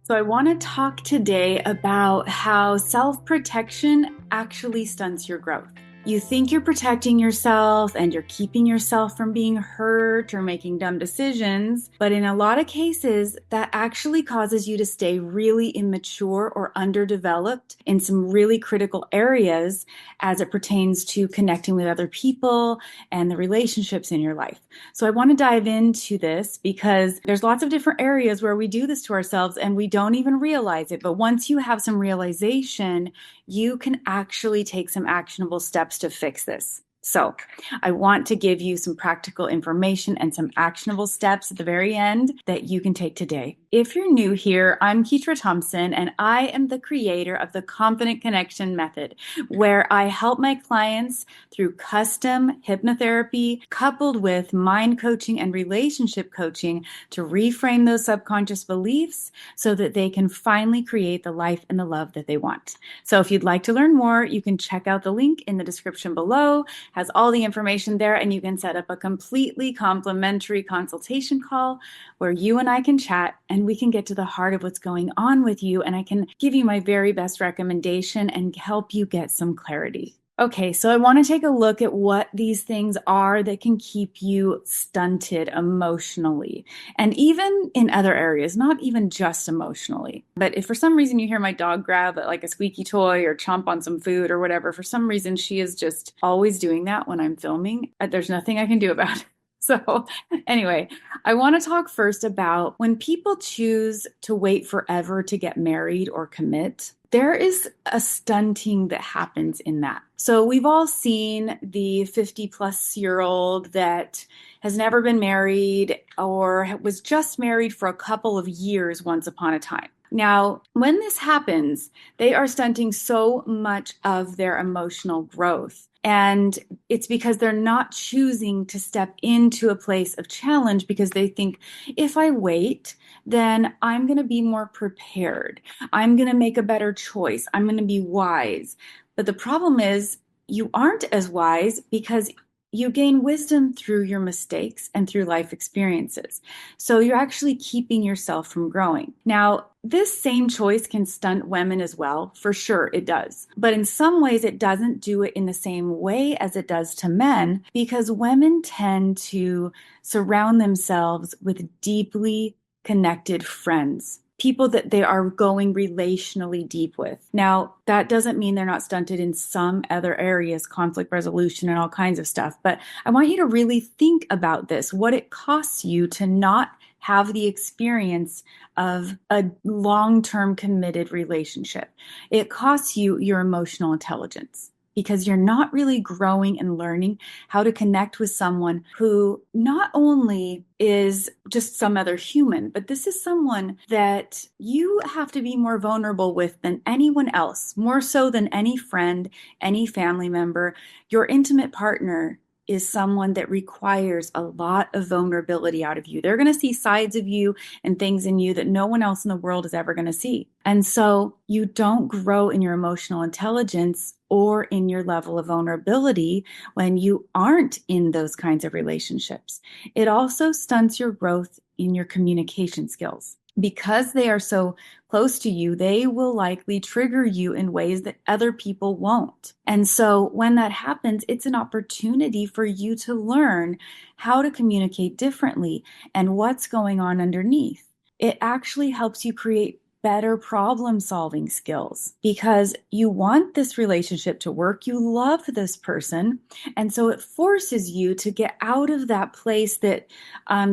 So, I want to talk today about how self-protection actually stunts your growth. You think you're protecting yourself and you're keeping yourself from being hurt or making dumb decisions, but in a lot of cases, that actually causes you to stay really immature or underdeveloped in some really critical areas as it pertains to connecting with other people and the relationships in your life. So I want to dive into this because there's lots of different areas where we do this to ourselves and we don't even realize it. But once you have some realization, you can actually take some actionable steps to fix this. So I want to give you some practical information and some actionable steps at the very end that you can take today. If you're new here, I'm Ketra Thompson, and I am the creator of the Confident Connection Method, where I help my clients through custom hypnotherapy coupled with mind coaching and relationship coaching to reframe those subconscious beliefs so that they can finally create the life and the love that they want. So if you'd like to learn more, you can check out the link in the description below. Has all the information there, and you can set up a completely complimentary consultation call where you and I can chat and we can get to the heart of what's going on with you, and I can give you my very best recommendation and help you get some clarity. Okay, so I want to take a look at what these things are that can keep you stunted emotionally and even in other areas, not even just emotionally. But if for some reason you hear my dog grab like a squeaky toy or chomp on some food or whatever, for some reason she is just always doing that when I'm filming. There's nothing I can do about it. So anyway, I want to talk first about when people choose to wait forever to get married or commit. There is a stunting that happens in that. So we've all seen the 50-plus-year-old that has never been married or was just married for a couple of years once upon a time. Now, when this happens, they are stunting so much of their emotional growth. And it's because they're not choosing to step into a place of challenge because they think, if I wait, then I'm going to be more prepared. I'm going to make a better choice. I'm going to be wise. But the problem is you aren't as wise because you gain wisdom through your mistakes and through life experiences. So you're actually keeping yourself from growing. Now, this same choice can stunt women as well. For sure, it does. But in some ways, it doesn't do it in the same way as it does to men because women tend to surround themselves with deeply connected friends. People that they are going relationally deep with. Now, that doesn't mean they're not stunted in some other areas, conflict resolution and all kinds of stuff. But I want you to really think about this, what it costs you to not have the experience of a long-term committed relationship. It costs you your emotional intelligence, because you're not really growing and learning how to connect with someone who not only is just some other human, but this is someone that you have to be more vulnerable with than anyone else, more so than any friend, any family member. Your intimate partner is someone that requires a lot of vulnerability out of you. They're going to see sides of you and things in you that no one else in the world is ever going to see. And so you don't grow in your emotional intelligence or in your level of vulnerability when you aren't in those kinds of relationships. It also stunts your growth in your communication skills. Because they are so close to you, they will likely trigger you in ways that other people won't. And so when that happens, it's an opportunity for you to learn how to communicate differently and what's going on underneath. It actually helps you create better problem-solving skills because you want this relationship to work. You love this person. And so it forces you to get out of that place that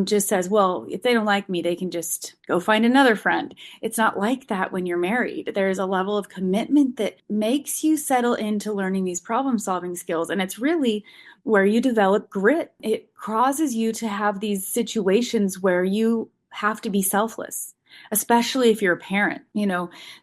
just says, well, if they don't like me, they can just go find another friend. It's not like that when you're married. There's a level of commitment that makes you settle into learning these problem-solving skills. And it's really where you develop grit. It causes you to have these situations where you have to be selfless. Especially if you're a parent,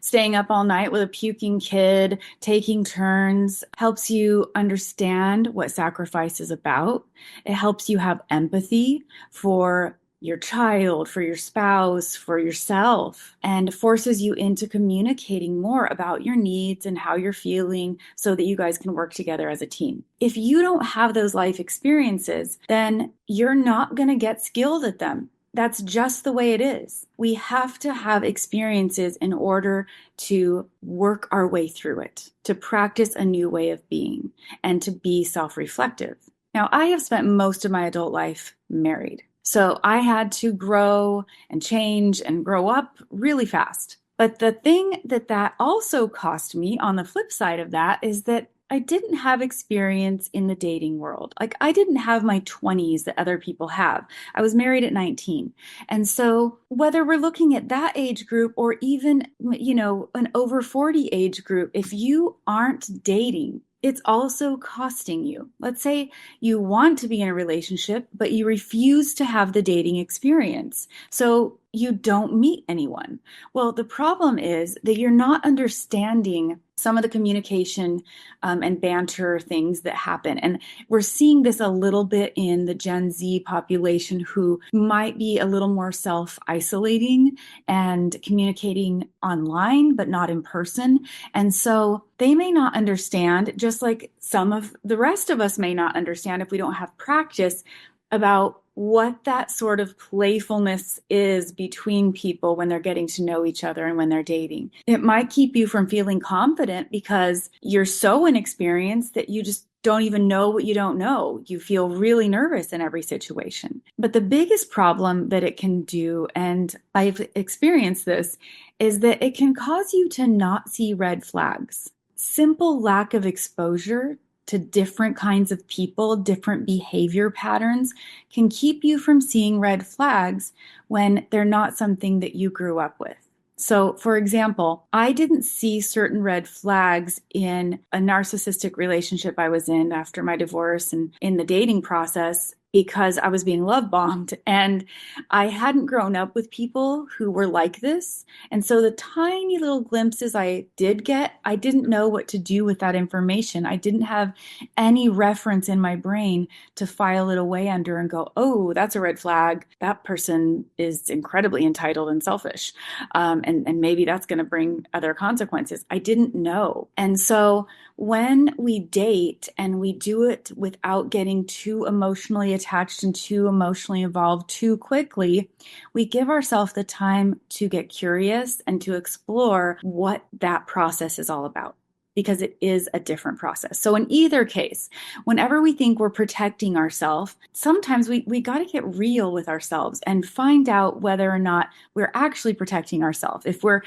staying up all night with a puking kid, taking turns, helps you understand what sacrifice is about. It helps you have empathy for your child, for your spouse, for yourself, and forces you into communicating more about your needs and how you're feeling so that you guys can work together as a team. If you don't have those life experiences, then you're not going to get skilled at them. That's just the way it is. We have to have experiences in order to work our way through it, to practice a new way of being, and to be self-reflective. Now, I have spent most of my adult life married. So I had to grow and change and grow up really fast. But the thing that also cost me on the flip side of that is that I didn't have experience in the dating world. Like, I didn't have my 20s that other people have. I was married at 19. And so whether we're looking at that age group or even, an over 40 age group, if you aren't dating, it's also costing you. Let's say you want to be in a relationship, but you refuse to have the dating experience. So you don't meet anyone. Well, the problem is that you're not understanding some of the communication and banter things that happen. And we're seeing this a little bit in the Gen Z population who might be a little more self-isolating and communicating online, but not in person. And so they may not understand, just like some of the rest of us may not understand if we don't have practice about what that sort of playfulness is between people when they're getting to know each other and when they're dating. It might keep you from feeling confident because you're so inexperienced that you just don't even know what you don't know. You feel really nervous in every situation. But the biggest problem that it can do, and I've experienced this, is that it can cause you to not see red flags. Simple lack of exposure to different kinds of people, different behavior patterns can keep you from seeing red flags when they're not something that you grew up with. So, for example, I didn't see certain red flags in a narcissistic relationship I was in after my divorce and in the dating process because I was being love bombed and I hadn't grown up with people who were like this. And so the tiny little glimpses I did get, I didn't know what to do with that information. I didn't have any reference in my brain to file it away under and go, oh, that's a red flag. That person is incredibly entitled and selfish. And maybe that's going to bring other consequences. I didn't know. And so when we date and we do it without getting too emotionally attached and too emotionally involved too quickly, we give ourselves the time to get curious and to explore what that process is all about, because it is a different process. So in either case, whenever we think we're protecting ourselves, sometimes we got to get real with ourselves and find out whether or not we're actually protecting ourselves. If we're,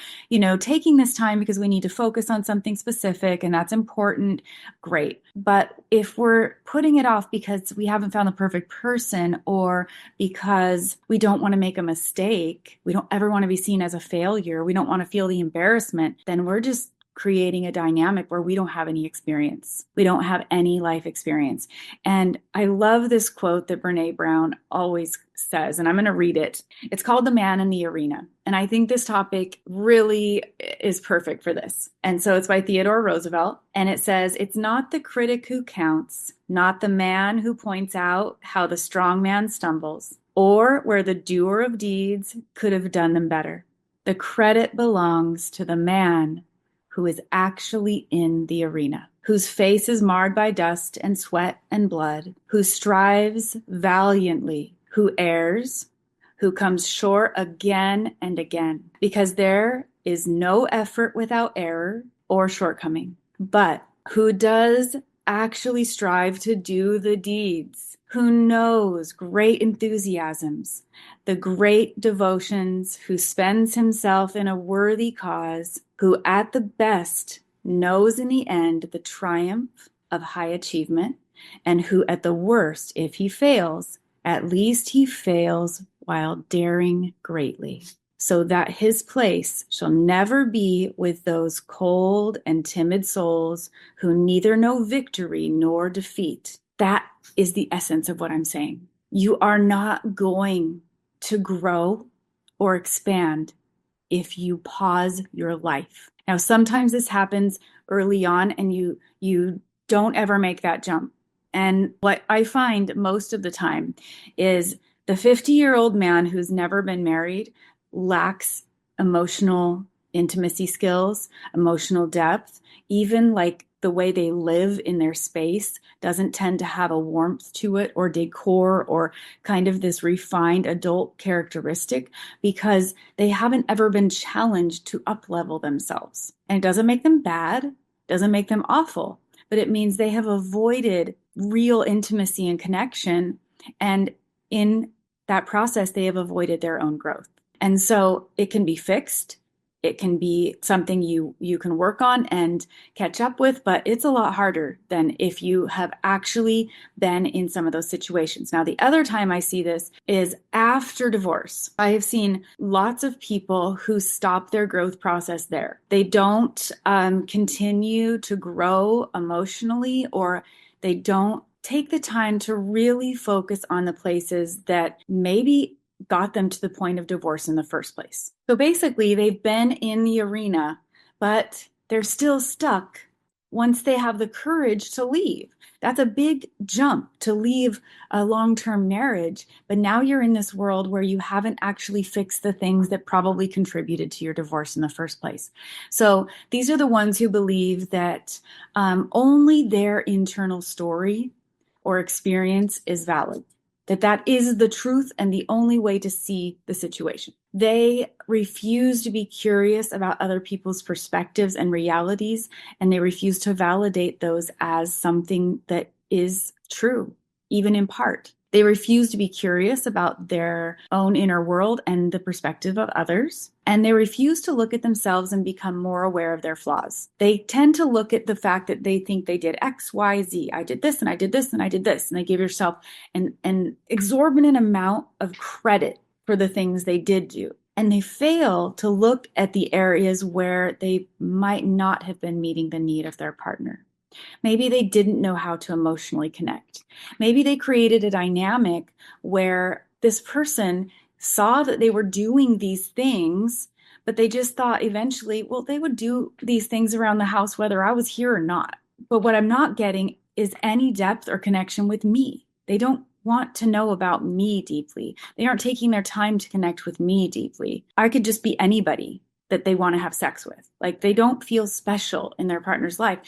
taking this time because we need to focus on something specific and that's important, great. But if we're putting it off because we haven't found the perfect person or because we don't want to make a mistake, we don't ever want to be seen as a failure, we don't want to feel the embarrassment, then we're just creating a dynamic where we don't have any experience. We don't have any life experience. And I love this quote that Brene Brown always says, and I'm going to read it. It's called The Man in the Arena. And I think this topic really is perfect for this. And so it's by Theodore Roosevelt. And it says, it's not the critic who counts, not the man who points out how the strong man stumbles, or where the doer of deeds could have done them better. The credit belongs to the man who is actually in the arena, whose face is marred by dust and sweat and blood, who strives valiantly, who errs, who comes short again and again, because there is no effort without error or shortcoming, but who does actually strive to do the deeds, who knows great enthusiasms, the great devotions, who spends himself in a worthy cause, who at the best knows in the end the triumph of high achievement, and who at the worst, if he fails, at least he fails while daring greatly, so that his place shall never be with those cold and timid souls who neither know victory nor defeat. That is the essence of what I'm saying. You are not going to grow or expand if you pause your life. Now, sometimes this happens early on and you don't ever make that jump. And what I find most of the time is the 50-year-old man who's never been married lacks emotional intimacy skills, emotional depth, even like the way they live in their space doesn't tend to have a warmth to it or decor or kind of this refined adult characteristic because they haven't ever been challenged to up-level themselves. And it doesn't make them bad, doesn't make them awful, but it means they have avoided real intimacy and connection. And in that process, they have avoided their own growth. And so it can be fixed. It can be something you can work on and catch up with, but it's a lot harder than if you have actually been in some of those situations. Now, the other time I see this is after divorce. I have seen lots of people who stop their growth process there. They don't continue to grow emotionally, or they don't take the time to really focus on the places that maybe got them to the point of divorce in the first place. So basically, they've been in the arena, but they're still stuck once they have the courage to leave. That's a big jump to leave a long-term marriage, but now you're in this world where you haven't actually fixed the things that probably contributed to your divorce in the first place. So these are the ones who believe that only their internal story or experience is valid, that is the truth and the only way to see the situation. They refuse to be curious about other people's perspectives and realities, and they refuse to validate those as something that is true, even in part. They refuse to be curious about their own inner world and the perspective of others. And they refuse to look at themselves and become more aware of their flaws. They tend to look at the fact that they think they did X, Y, Z. I did this and I did this and I did this. And they give yourself an exorbitant amount of credit for the things they did do. And they fail to look at the areas where they might not have been meeting the need of their partner. Maybe they didn't know how to emotionally connect. Maybe they created a dynamic where this person saw that they were doing these things, but they just thought eventually, well, they would do these things around the house whether I was here or not. But what I'm not getting is any depth or connection with me. They don't want to know about me deeply. They aren't taking their time to connect with me deeply. I could just be anybody that they want to have sex with. Like, they don't feel special in their partner's life.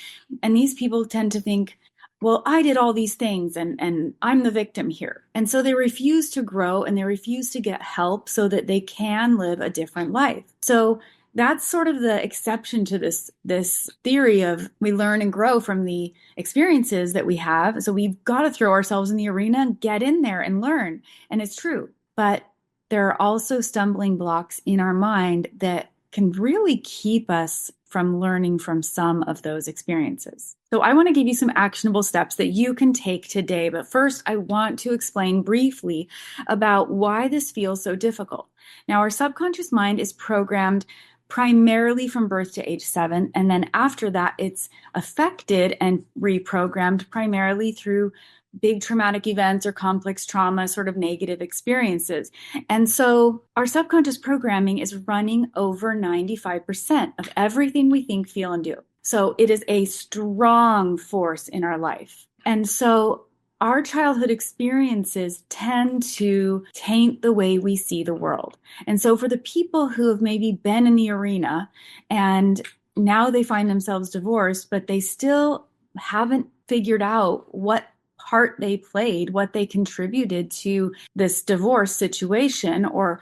And these people tend to think, well, I did all these things and I'm the victim here. And so they refuse to grow and they refuse to get help so that they can live a different life. So that's sort of the exception to this theory of we learn and grow from the experiences that we have. So we've got to throw ourselves in the arena and get in there and learn. And it's true. But there are also stumbling blocks in our mind that can really keep us from learning from some of those experiences. So I want to give you some actionable steps that you can take today. But first, I want to explain briefly about why this feels so difficult. Now, our subconscious mind is programmed primarily from birth to age 7. And then after that, it's affected and reprogrammed primarily through big traumatic events or complex trauma, sort of negative experiences. And so our subconscious programming is running over 95% of everything we think, feel, and do. So it is a strong force in our life. And so our childhood experiences tend to taint the way we see the world. And so for the people who have maybe been in the arena and now they find themselves divorced, but they still haven't figured out what part they played, what they contributed to this divorce situation, or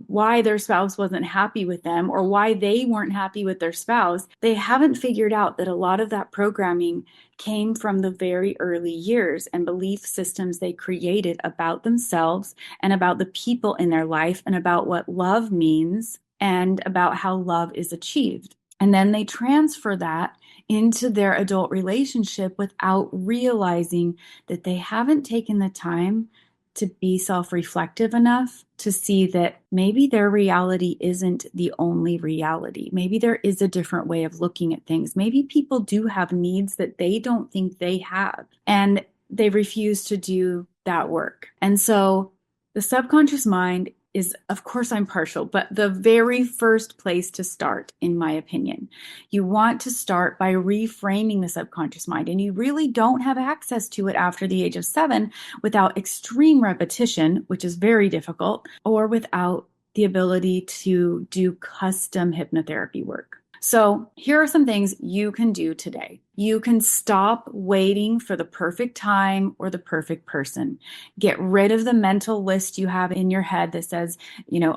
why their spouse wasn't happy with them, or why they weren't happy with their spouse, they haven't figured out that a lot of that programming came from the very early years and belief systems they created about themselves and about the people in their life and about what love means and about how love is achieved. And then they transfer that into their adult relationship without realizing that they haven't taken the time to be self-reflective enough to see that maybe their reality isn't the only reality. Maybe there is a different way of looking at things. Maybe people do have needs that they don't think they have, and they refuse to do that work. And so the subconscious mind is, of course, I'm partial, but the very first place to start, in my opinion. You want to start by reframing the subconscious mind, and you really don't have access to it after the age of 7 without extreme repetition, which is very difficult, or without the ability to do custom hypnotherapy work. So here are some things you can do today. You can stop waiting for the perfect time or the perfect person. Get rid of the mental list you have in your head that says,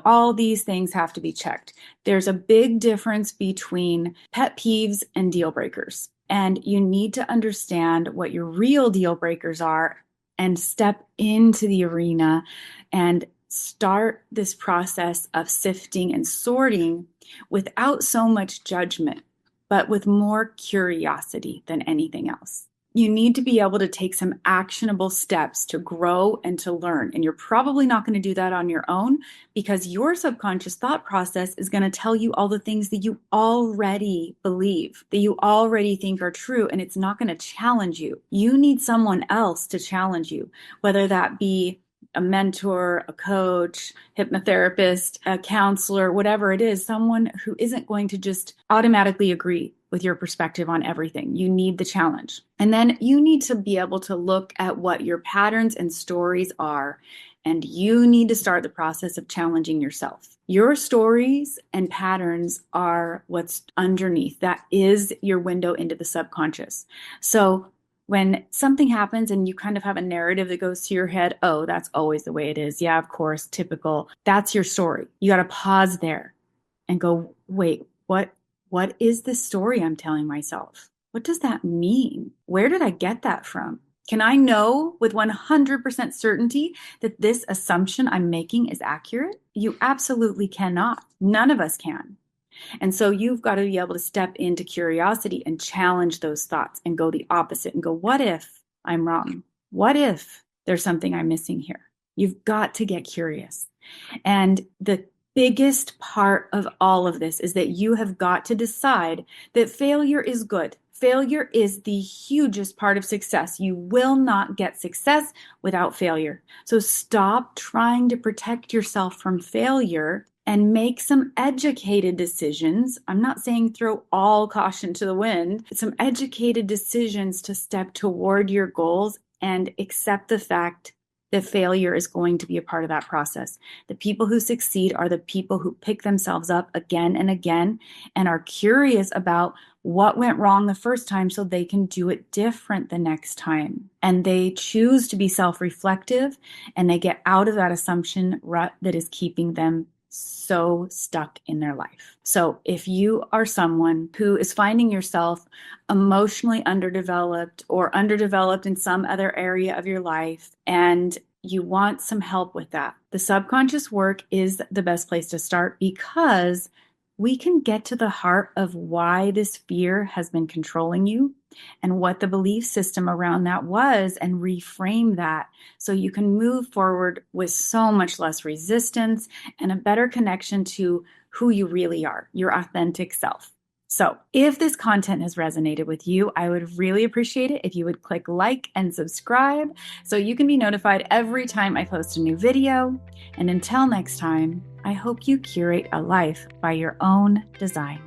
all these things have to be checked. There's a big difference between pet peeves and deal breakers. And you need to understand what your real deal breakers are and step into the arena and start this process of sifting and sorting without so much judgment, but with more curiosity than anything else. You need to be able to take some actionable steps to grow and to learn. And you're probably not going to do that on your own because your subconscious thought process is going to tell you all the things that you already believe, that you already think are true, and it's not going to challenge you. You need someone else to challenge you, whether that be a mentor, a coach, hypnotherapist, a counselor, whatever it is, someone who isn't going to just automatically agree with your perspective on everything. You need the challenge. And then you need to be able to look at what your patterns and stories are, and you need to start the process of challenging yourself. Your stories and patterns are what's underneath. That is your window into the subconscious. So when something happens and you kind of have a narrative that goes to your head, oh, that's always the way it is. Yeah, of course, typical. That's your story. You got to pause there and go, wait, what is the story I'm telling myself? What does that mean? Where did I get that from? Can I know with 100% certainty that this assumption I'm making is accurate? You absolutely cannot. None of us can. And so you've got to be able to step into curiosity and challenge those thoughts and go the opposite and go, what if I'm wrong? What if there's something I'm missing here? You've got to get curious. And the biggest part of all of this is that you have got to decide that failure is good. Failure is the hugest part of success. You will not get success without failure. So stop trying to protect yourself from failure and make some educated decisions. I'm not saying throw all caution to the wind, but some educated decisions to step toward your goals and accept the fact that failure is going to be a part of that process. The people who succeed are the people who pick themselves up again and again and are curious about what went wrong the first time so they can do it different the next time. And they choose to be self-reflective and they get out of that assumption rut that is keeping them so stuck in their life. So if you are someone who is finding yourself emotionally underdeveloped or underdeveloped in some other area of your life and you want some help with that, the subconscious work is the best place to start because we can get to the heart of why this fear has been controlling you and what the belief system around that was and reframe that so you can move forward with so much less resistance and a better connection to who you really are, your authentic self. So if this content has resonated with you, I would really appreciate it if you would click like and subscribe so you can be notified every time I post a new video. And until next time, I hope you curate a life by your own design.